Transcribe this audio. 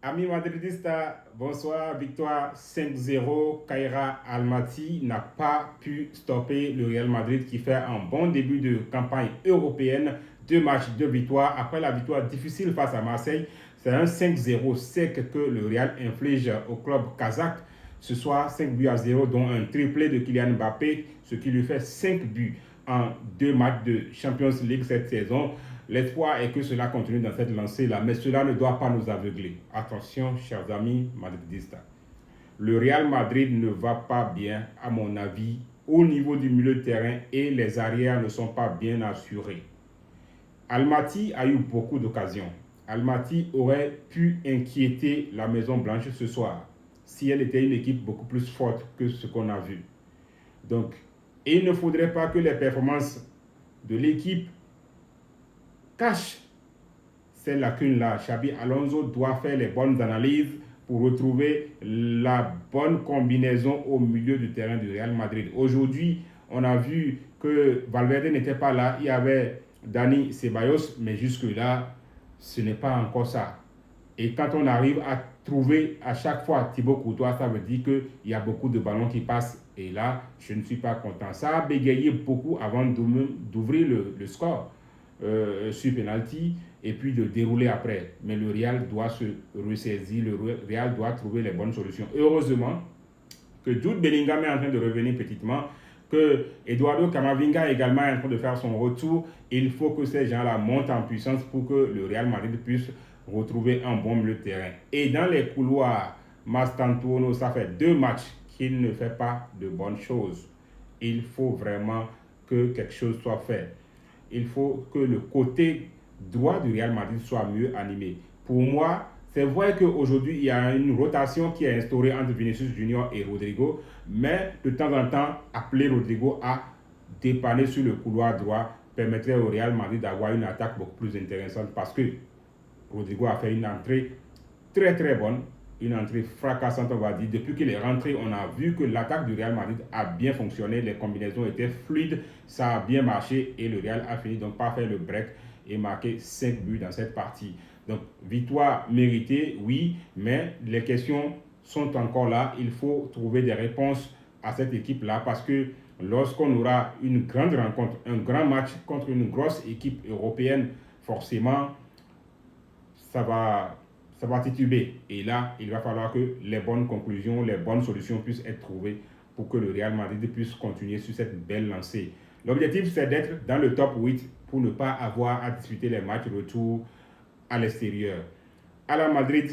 Amis madridistas, bonsoir. Victoire 5-0. Kaira Almaty n'a pas pu stopper le Real Madrid qui fait un bon début de campagne européenne. 2 matchs, 2 victoires. Après la victoire difficile face à Marseille, c'est un 5-0 sec que le Real inflige au club kazakh. Ce soir, 5 buts à 0, dont un triplé de Kylian Mbappé, ce qui lui fait 5 buts en 2 matchs de Champions League cette saison. L'espoir est que cela continue dans cette lancée-là, mais cela ne doit pas nous aveugler. Attention, chers amis madridistas. Le Real Madrid ne va pas bien, à mon avis, au niveau du milieu de terrain et les arrières ne sont pas bien assurés. Almaty a eu beaucoup d'occasions. Almaty aurait pu inquiéter la Maison Blanche ce soir si elle était une équipe beaucoup plus forte que ce qu'on a vu. Donc, il ne faudrait pas que les performances de l'équipe cachent ces lacunes-là. Xabi Alonso doit faire les bonnes analyses pour retrouver la bonne combinaison au milieu du terrain du Real Madrid. Aujourd'hui, on a vu que Valverde n'était pas là. Il y avait Dani Ceballos, mais jusque-là, ce n'est pas encore ça. Et quand on arrive à trouver à chaque fois Thibaut Courtois, ça veut dire qu'il y a beaucoup de ballons qui passent. Et là, je ne suis pas content. Ça a bégayé beaucoup avant d'ouvrir le score sur penalty et puis de dérouler après. Mais le Real doit se ressaisir, le Real doit trouver les bonnes solutions. Heureusement que Jude Bellingham est en train de revenir petitement, que Eduardo Camavinga également est en train de faire son retour. Il faut que ces gens-là montent en puissance pour que le Real Madrid puisse retrouver un bon milieu de terrain. Et dans les couloirs, Mastantuono, ça fait 2 matchs qu'il ne fait pas de bonnes choses. Il faut vraiment que quelque chose soit fait. Il faut que le côté droit du Real Madrid soit mieux animé. Pour moi, c'est vrai qu'aujourd'hui, il y a une rotation qui est instaurée entre Vinicius Junior et Rodrigo, mais de temps en temps, appeler Rodrigo à dépanner sur le couloir droit permettrait au Real Madrid d'avoir une attaque beaucoup plus intéressante parce que Rodrigo a fait une entrée très très bonne, une entrée fracassante on va dire. Depuis qu'il est rentré, on a vu que l'attaque du Real Madrid a bien fonctionné, les combinaisons étaient fluides, ça a bien marché et le Real a fini donc par faire le break et marquer 5 buts dans cette partie. Donc victoire méritée, oui, mais les questions sont encore là. Il faut trouver des réponses à cette équipe-là parce que lorsqu'on aura une grande rencontre, un grand match contre une grosse équipe européenne, forcément, ça va, ça va tituber. Et là, il va falloir que les bonnes conclusions, les bonnes solutions puissent être trouvées pour que le Real Madrid puisse continuer sur cette belle lancée. L'objectif, c'est d'être dans le top 8 pour ne pas avoir à disputer les matchs retour à l'extérieur. À la Madrid,